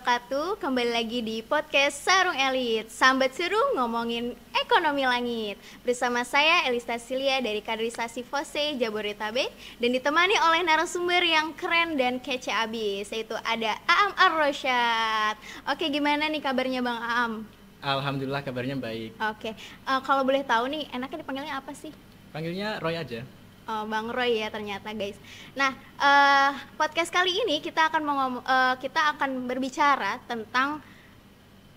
wabarakatuh. Kembali lagi di podcast Sarung Elit, sambat seru ngomongin ekonomi langit. Bersama saya Elista Silia dari kaderisasi FOSE Jabodetabek, dan ditemani oleh narasumber yang keren dan kece abis, yaitu ada Aam Ar-Rosyad. Oke, gimana nih kabarnya Bang Aam? Alhamdulillah kabarnya baik. Oke, kalau boleh tahu nih, enaknya dipanggilnya apa sih? Panggilnya Roy aja. Oh, Bang Roy ya ternyata guys. Nah, podcast kali ini kita akan berbicara tentang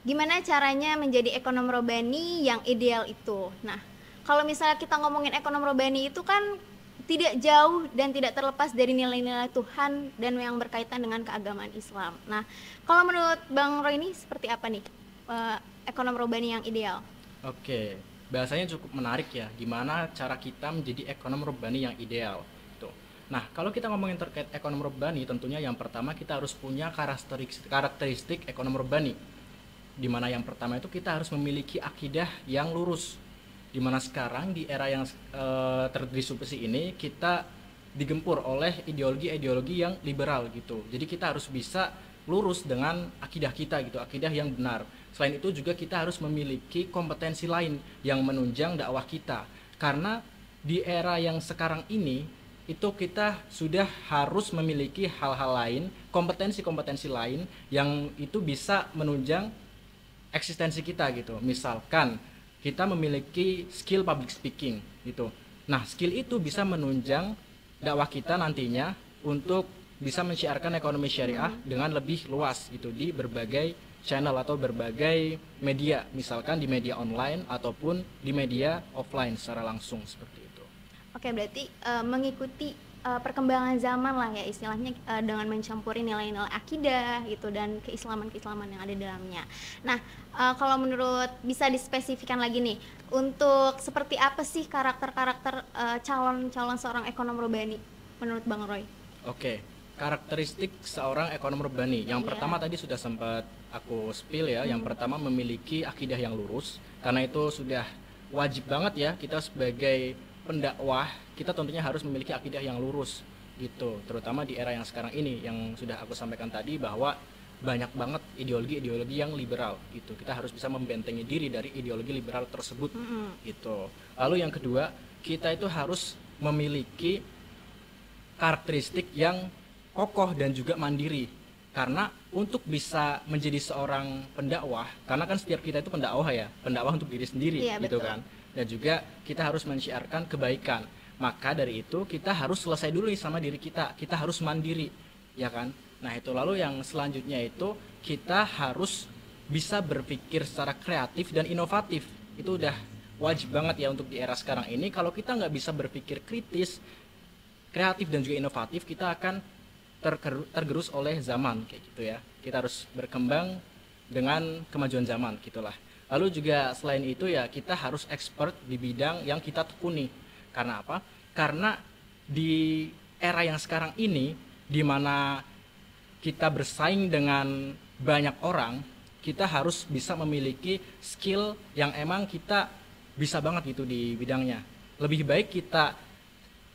gimana caranya menjadi ekonom robani yang ideal itu. Nah, kalau misalnya kita ngomongin ekonom robani itu kan tidak jauh dan tidak terlepas dari nilai-nilai Tuhan dan yang berkaitan dengan keagamaan Islam. Nah, kalau menurut Bang Roy ini seperti apa nih ekonom robani yang ideal? Oke, bahasanya cukup menarik ya. Gimana cara kita menjadi ekonom robani yang ideal? Tuh. Nah, kalau kita ngomongin terkait ekonom robani, tentunya yang pertama kita harus punya karakteristik ekonom robani. Dimana yang pertama itu kita harus memiliki akidah yang lurus. Dimana sekarang di era yang terdisrupsi ini kita digempur oleh ideologi-ideologi yang liberal gitu. Jadi kita harus bisa lurus dengan akidah kita gitu, akidah yang benar. Selain itu juga kita harus memiliki kompetensi lain yang menunjang dakwah kita. Karena di era yang sekarang ini itu kita sudah harus memiliki hal-hal lain, kompetensi-kompetensi lain yang itu bisa menunjang eksistensi kita gitu. Misalkan kita memiliki skill public speaking gitu. Nah, skill itu bisa menunjang dakwah kita nantinya untuk bisa mensiarkan ekonomi syariah dengan lebih luas gitu di berbagai channel atau berbagai media, misalkan di media online ataupun di media offline secara langsung seperti itu. Oke, berarti mengikuti perkembangan zaman lah ya istilahnya, dengan mencampuri nilai-nilai akidah gitu dan keislaman-keislaman yang ada di dalamnya. Nah, kalau menurut bisa dispesifikan lagi nih, untuk seperti apa sih karakter-karakter calon seorang ekonom robani menurut Bang Roy? Oke, karakteristik seorang ekonom robani. Yang pertama tadi sudah sempat aku spill ya. Yang pertama memiliki akidah yang lurus. Karena itu sudah wajib banget ya kita sebagai pendakwah, kita tentunya harus memiliki akidah yang lurus gitu. Terutama di era yang sekarang ini yang sudah aku sampaikan tadi bahwa banyak banget ideologi-ideologi yang liberal gitu. Kita harus bisa membentengi diri dari ideologi liberal tersebut gitu. Lalu yang kedua, kita itu harus memiliki karakteristik yang kokoh dan juga mandiri. Karena untuk bisa menjadi seorang pendakwah, karena kan setiap kita itu pendakwah ya, pendakwah untuk diri sendiri gitu kan. Dan juga kita harus mensiarkan kebaikan. Maka dari itu kita harus selesai dulu nih sama diri kita. Kita harus mandiri, ya kan? Nah, itu lalu yang selanjutnya itu kita harus bisa berpikir secara kreatif dan inovatif. Itu udah wajib banget ya untuk di era sekarang ini. Kalau kita nggak bisa berpikir kritis, kreatif dan juga inovatif, kita akan tergerus oleh zaman kayak gitu ya. Kita harus berkembang dengan kemajuan zaman gitulah. Lalu juga selain itu ya kita harus expert di bidang yang kita tekuni. Karena apa? Karena di era yang sekarang ini di mana kita bersaing dengan banyak orang, kita harus bisa memiliki skill yang emang kita bisa banget gitu di bidangnya. Lebih baik kita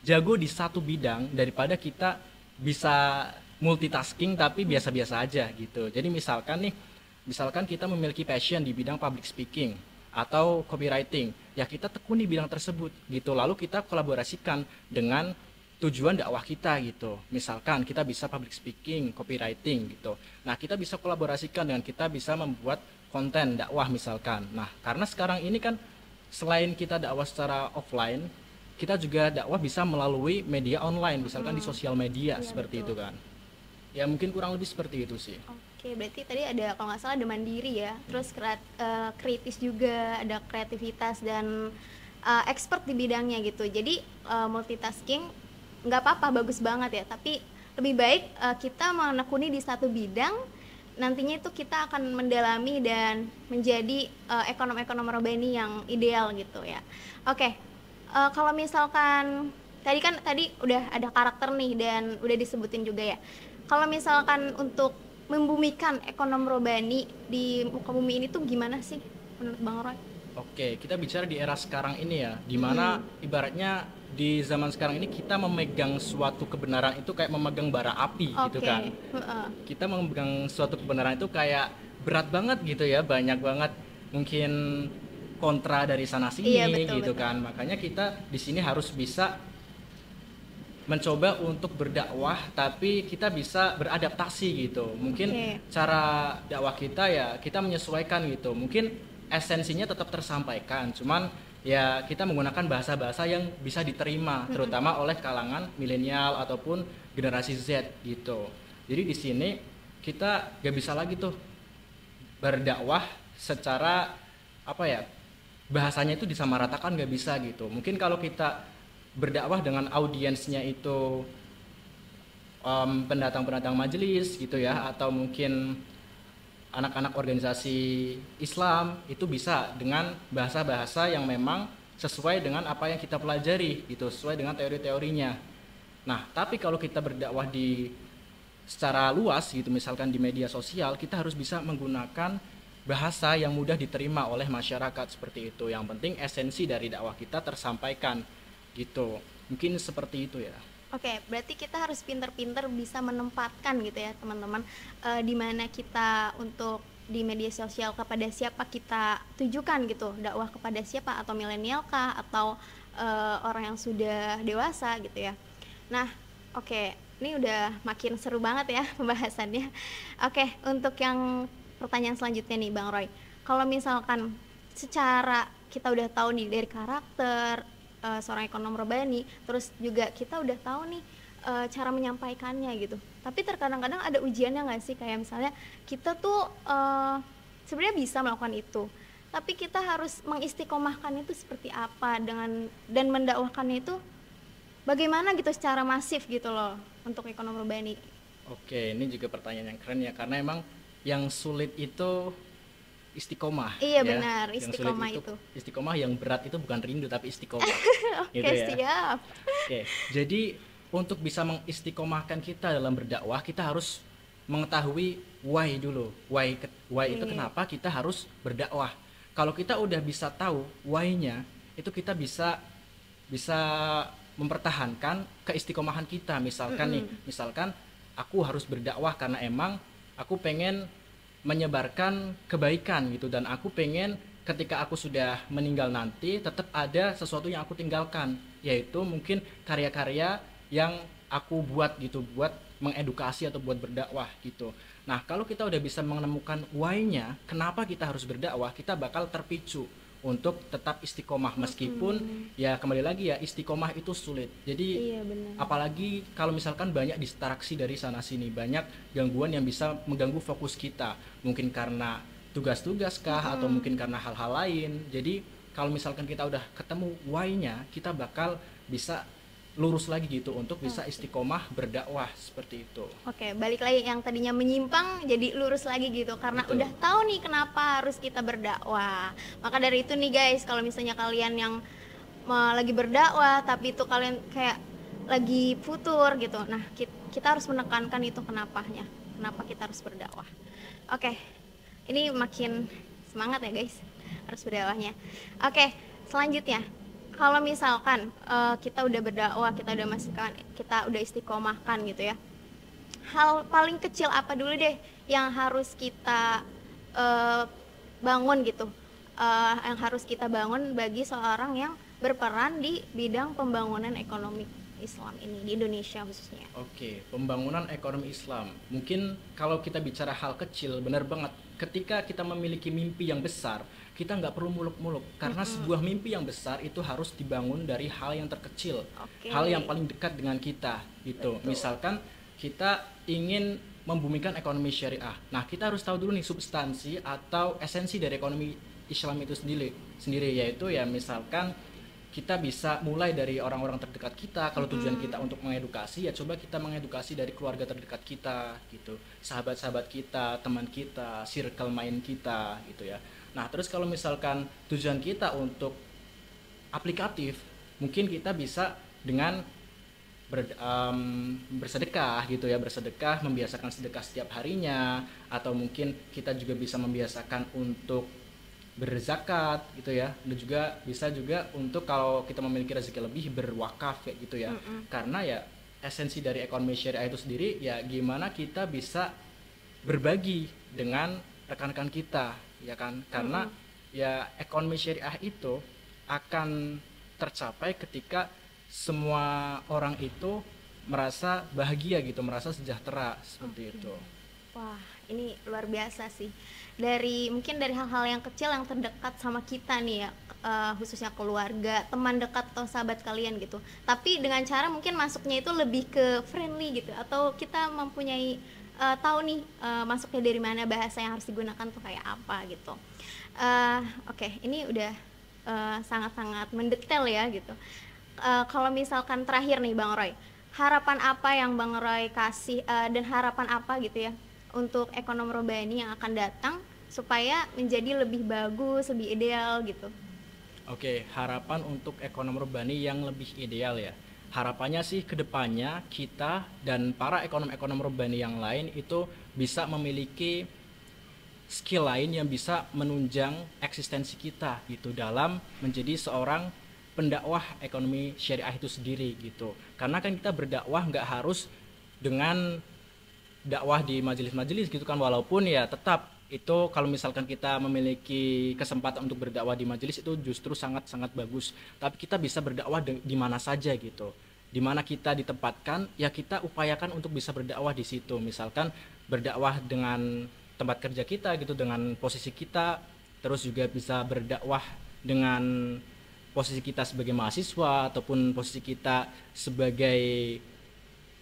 jago di satu bidang daripada kita bisa multitasking tapi biasa-biasa aja gitu. Jadi misalkan kita memiliki passion di bidang public speaking atau copywriting, ya kita tekuni bidang tersebut gitu. Lalu kita kolaborasikan dengan tujuan dakwah kita gitu. Misalkan kita bisa public speaking, copywriting gitu. Nah, kita bisa kolaborasikan dengan kita bisa membuat konten dakwah misalkan. Nah, karena sekarang ini kan selain kita dakwah secara offline, kita juga dakwah bisa melalui media online, misalkan di sosial media seperti itu kan. Ya mungkin kurang lebih seperti itu sih. Oke, berarti tadi ada, kalau nggak salah, ada mandiri ya, terus kritis juga, ada kreativitas dan expert di bidangnya gitu. Jadi multitasking nggak apa-apa, bagus banget ya. Tapi lebih baik kita menekuni di satu bidang, nantinya itu kita akan mendalami dan menjadi ekonom-ekonom robani yang ideal gitu ya. Oke. Kalau misalkan tadi udah ada karakter nih dan udah disebutin juga ya. Kalau misalkan untuk membumikan ekonom robani di muka bumi ini tuh gimana sih menurut Bang Roy? Oke, kita bicara di era sekarang ini ya, di mana ibaratnya di zaman sekarang ini kita memegang suatu kebenaran itu kayak memegang bara api gitu Oke, kan. heeh. Kita memegang suatu kebenaran itu kayak berat banget gitu ya, banyak banget mungkin kontra dari sana Iya, sini betul gitu betul. kan. Makanya kita di sini harus bisa mencoba untuk berdakwah tapi kita bisa beradaptasi gitu. Mungkin Oke. cara dakwah kita ya kita menyesuaikan gitu. Mungkin esensinya tetap tersampaikan, cuman ya kita menggunakan bahasa-bahasa yang bisa diterima terutama oleh kalangan milenial ataupun generasi Z gitu. Jadi di sini kita gak bisa lagi tuh berdakwah secara apa ya, bahasanya itu disamaratakan, gak bisa gitu. Mungkin kalau kita berdakwah dengan audiensnya itu pendatang-pendatang majelis gitu ya, atau mungkin anak-anak organisasi Islam, itu bisa dengan bahasa-bahasa yang memang sesuai dengan apa yang kita pelajari gitu, sesuai dengan teori-teorinya. Nah, tapi kalau kita berdakwah di secara luas gitu, misalkan di media sosial, kita harus bisa menggunakan bahasa yang mudah diterima oleh masyarakat seperti itu. Yang penting esensi dari dakwah kita tersampaikan gitu. Mungkin seperti itu ya. Oke, berarti kita harus pinter-pinter bisa menempatkan gitu ya teman-teman, di mana kita untuk di media sosial kepada siapa kita tujukan gitu, dakwah kepada siapa, atau milenial kah, atau orang yang sudah dewasa gitu ya. Nah, oke, ini udah makin seru banget ya pembahasannya. Oke, untuk yang pertanyaan selanjutnya nih Bang Roy, kalau misalkan secara kita udah tahu nih dari karakter seorang ekonom Robani, terus juga kita udah tahu nih cara menyampaikannya gitu. Tapi terkadang-kadang ada ujiannya nggak sih, kayak misalnya kita tuh sebenarnya bisa melakukan itu, tapi kita harus mengistiqomahkan itu seperti apa dengan dan mendakwahkannya itu bagaimana gitu secara masif gitu loh untuk ekonom Robani. Oke, ini juga pertanyaan yang keren ya, karena emang yang sulit itu istiqomah Iya ya. benar, Yang sulit istiqomah itu itu. istiqomah, yang berat itu bukan rindu tapi istiqomah. Gitu Oke, ya. siap. Oke, jadi untuk bisa mengistiqomahkan kita dalam berdakwah, kita harus mengetahui why dulu. Why itu Oke. kenapa kita harus berdakwah. Kalau kita udah bisa tahu why-nya, itu kita bisa bisa mempertahankan keistiqomahan kita. Misalkan nih, misalkan aku harus berdakwah karena emang aku pengen menyebarkan kebaikan gitu, dan aku pengen ketika aku sudah meninggal nanti tetap ada sesuatu yang aku tinggalkan, yaitu mungkin karya-karya yang aku buat gitu, buat mengedukasi atau buat berdakwah gitu. Nah, kalau kita udah bisa menemukan why-nya, kenapa kita harus berdakwah, kita bakal terpicu untuk tetap istiqomah meskipun ya kembali lagi ya, istiqomah itu sulit. Jadi Iya benar. apalagi kalau misalkan banyak distraksi dari sana sini, banyak gangguan yang bisa mengganggu fokus kita, mungkin karena tugas-tugas kah atau mungkin karena hal-hal lain. Jadi kalau misalkan kita udah ketemu why-nya, kita bakal bisa lurus lagi gitu untuk bisa istiqomah berdakwah seperti itu. Oke, balik lagi yang tadinya menyimpang jadi lurus lagi gitu karena Betul. udah tahu nih kenapa harus kita berdakwah. Maka dari itu nih guys, kalau misalnya kalian yang lagi berdakwah tapi itu kalian kayak lagi futur gitu. Nah, kita harus menekankan itu kenapanya. Kenapa kita harus berdakwah. Oke. Ini makin semangat ya guys. Harus berdakwahnya. Oke, selanjutnya kalau misalkan kita udah berdakwah, kita udah istiqomahkan gitu ya, hal paling kecil apa dulu deh yang harus kita bangun gitu, yang harus kita bangun bagi seorang yang berperan di bidang pembangunan ekonomi Islam ini di Indonesia khususnya. Oke, pembangunan ekonomi Islam. Mungkin kalau kita bicara hal kecil, benar banget. Ketika kita memiliki mimpi yang besar, kita nggak perlu muluk-muluk. Karena sebuah mimpi yang besar itu harus dibangun dari hal yang terkecil, Oke. hal yang paling dekat dengan kita, gitu. Betul. Misalkan kita ingin membumikan ekonomi syariah. Nah, kita harus tahu dulu nih substansi atau esensi dari ekonomi Islam itu sendiri, yaitu ya misalkan kita bisa mulai dari orang-orang terdekat kita. Kalau tujuan kita untuk mengedukasi, ya coba kita mengedukasi dari keluarga terdekat kita gitu, sahabat-sahabat kita, teman kita, circle main kita gitu ya. Nah, terus kalau misalkan tujuan kita untuk aplikatif, mungkin kita bisa dengan bersedekah gitu ya, bersedekah, membiasakan sedekah setiap harinya, atau mungkin kita juga bisa membiasakan untuk berzakat gitu ya, dan juga bisa juga untuk kalau kita memiliki rezeki lebih berwakaf kayak gitu ya. Karena ya esensi dari ekonomi syariah itu sendiri ya gimana kita bisa berbagi dengan rekan-rekan kita ya kan, karena ya ekonomi syariah itu akan tercapai ketika semua orang itu merasa bahagia gitu, merasa sejahtera seperti itu. Wah, ini luar biasa sih. Mungkin dari hal-hal yang kecil yang terdekat sama kita nih ya, khususnya keluarga, teman dekat atau sahabat kalian gitu. Tapi dengan cara mungkin masuknya itu lebih ke friendly gitu, atau kita mempunyai tahu nih masuknya dari mana, bahasa yang harus digunakan tuh kayak apa gitu. Oke, ini udah sangat-sangat mendetail ya gitu. Kalau misalkan terakhir nih Bang Roy, harapan apa yang Bang Roy kasih dan harapan apa gitu ya untuk ekonomi Robani yang akan datang supaya menjadi lebih bagus, lebih ideal gitu? Oke, harapan untuk ekonomi Robani yang lebih ideal ya. Harapannya sih kedepannya kita dan para ekonom-ekonom Robani yang lain itu bisa memiliki skill lain yang bisa menunjang eksistensi kita gitu dalam menjadi seorang pendakwah ekonomi syariah itu sendiri gitu. Karena kan kita berdakwah nggak harus dengan dakwah di majelis-majelis gitu kan, walaupun ya tetap itu kalau misalkan kita memiliki kesempatan untuk berdakwah di majelis itu justru sangat-sangat bagus. Tapi kita bisa berdakwah di mana saja gitu. Di mana kita ditempatkan ya kita upayakan untuk bisa berdakwah di situ. Misalkan berdakwah dengan tempat kerja kita gitu, dengan posisi kita, terus juga bisa berdakwah dengan posisi kita sebagai mahasiswa ataupun posisi kita sebagai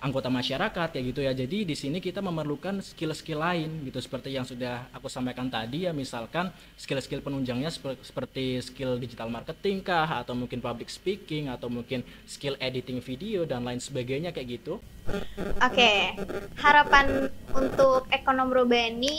anggota masyarakat kayak gitu ya. Jadi di sini kita memerlukan skill-skill lain gitu, seperti yang sudah aku sampaikan tadi ya, misalkan skill-skill penunjangnya seperti skill digital marketing kah, atau mungkin public speaking, atau mungkin skill editing video dan lain sebagainya kayak gitu. Oke, harapan untuk ekonomi Robani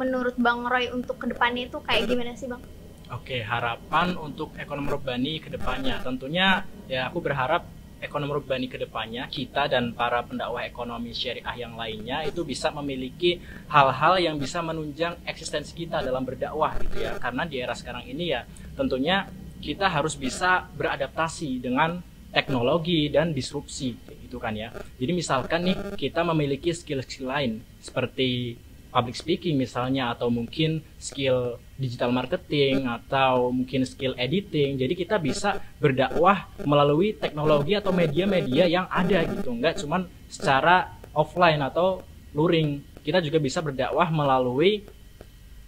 menurut Bang Roy untuk kedepannya itu kayak gimana sih Bang? Oke, harapan untuk ekonomi Robani kedepannya tentunya ya aku berharap ekonomi Robani kedepannya kita dan para pendakwah ekonomi syariah yang lainnya itu bisa memiliki hal-hal yang bisa menunjang eksistensi kita dalam berdakwah gitu ya. Karena di era sekarang ini ya tentunya kita harus bisa beradaptasi dengan teknologi dan disrupsi gitu kan ya. Jadi misalkan nih kita memiliki skill-skill lain seperti public speaking misalnya, atau mungkin skill digital marketing, atau mungkin skill editing. Jadi kita bisa berdakwah melalui teknologi atau media-media yang ada gitu, nggak cuman secara offline atau luring. Kita juga bisa berdakwah melalui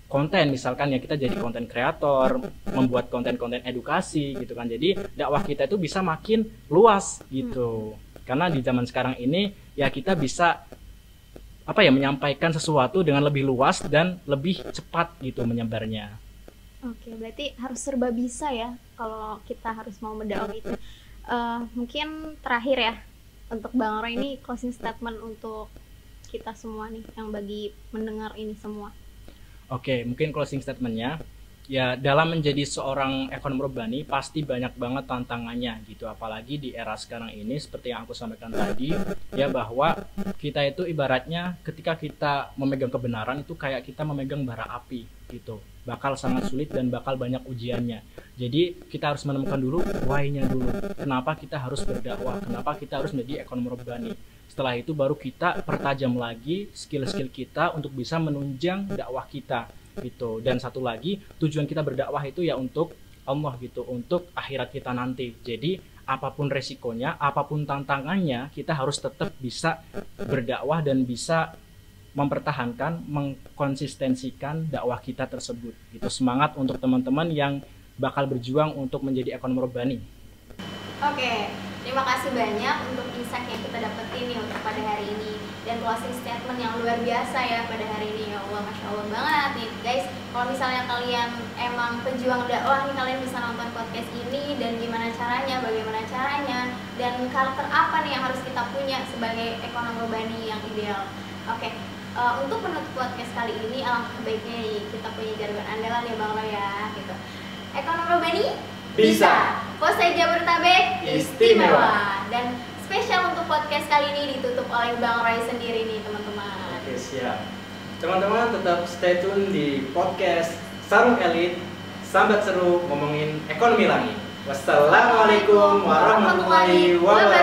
konten, misalkan ya kita jadi konten kreator, membuat konten-konten edukasi gitu kan. Jadi dakwah kita itu bisa makin luas gitu. Karena di zaman sekarang ini ya kita bisa menyampaikan sesuatu dengan lebih luas dan lebih cepat gitu menyebarnya. Oke, berarti harus serba bisa ya kalau kita harus mau mendakwah itu. Mungkin terakhir ya untuk Bang Roy ini closing statement untuk kita semua nih yang bagi mendengar ini semua. Oke, mungkin closing statementnya ya, dalam menjadi seorang ekonom Robani pasti banyak banget tantangannya gitu, apalagi di era sekarang ini seperti yang aku sampaikan tadi ya, bahwa kita itu ibaratnya ketika kita memegang kebenaran itu kayak kita memegang bara api gitu, bakal sangat sulit dan bakal banyak ujiannya. Jadi kita harus menemukan dulu why-nya dulu, kenapa kita harus berdakwah, kenapa kita harus menjadi ekonom Robani. Setelah itu baru kita pertajam lagi skill-skill kita untuk bisa menunjang dakwah kita gitu. Dan satu lagi, tujuan kita berdakwah itu ya untuk Allah gitu, untuk akhirat kita nanti. Jadi apapun resikonya, apapun tantangannya, kita harus tetap bisa berdakwah dan bisa mempertahankan, mengkonsistensikan dakwah kita tersebut gitu. Semangat untuk teman-teman yang bakal berjuang untuk menjadi ekonom Robani. Oke, terima kasih banyak untuk insight yang kita dapetin nih untuk pada hari ini, dan closing statement yang luar biasa ya pada hari ini. Ya Allah, Masya Allah banget nih guys. Kalau misalnya kalian emang pejuang dakwah nih, kalian bisa nonton podcast ini, dan gimana caranya, bagaimana caranya, dan karakter apa nih yang harus kita punya sebagai ekonom Robani yang ideal. Oke, untuk penutup podcast kali ini alangkah baiknya nih kita punya jargon andalan ya Bang Roy ya gitu. Ekonom Robani bisa. Pose Jabodetabek istimewa. Dan spesial untuk podcast kali ini ditutup oleh Bang Roy sendiri nih teman-teman. Oke, siap. Teman-teman tetap stay tune di podcast Sarung Elit Sambat Seru ngomongin ekonomi langit. Wassalamualaikum warahmatullahi wabarakatuh.